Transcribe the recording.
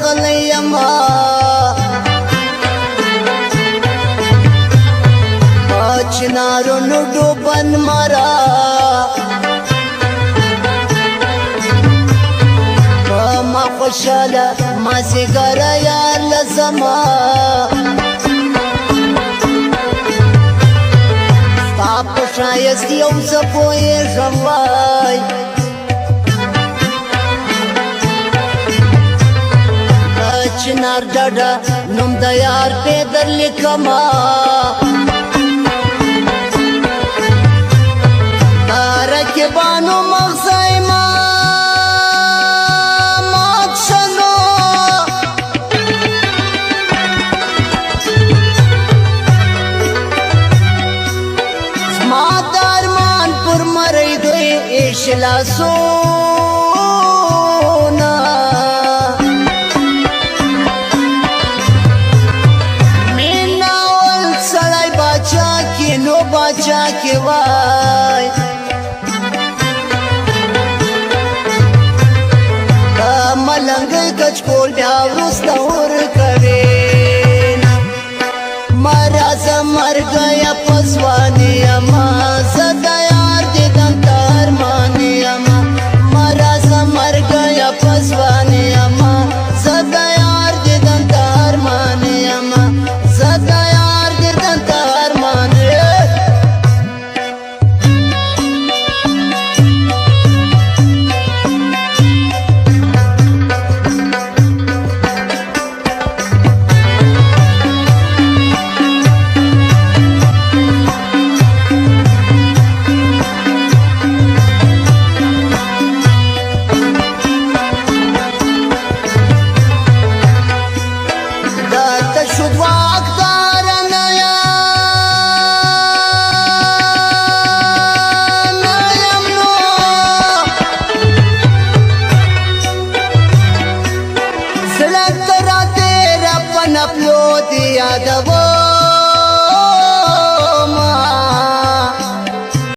راغلی ما چنارونو ډوبن مرا ما خوشاله ما زیګره یار لزما ستا په ښایست یو څه پوهېږم وای چنار ډډه نوم د یار پې درلیکما رکبانو مغزی ما مات شنو زما درمان پر مری دوی اشلاسونا مینا ول سړی باچا کې نو باچا کې وای ملنګ کچ کول بیا وروسته ورکوي مرا مرګ یا پسواني اما زه د یار دیدن ته ارماني اما مرا مرګ یا پسواني اما زه د یار دیدن ته ارماني اما زه د یار دیدن ته ارماني یادو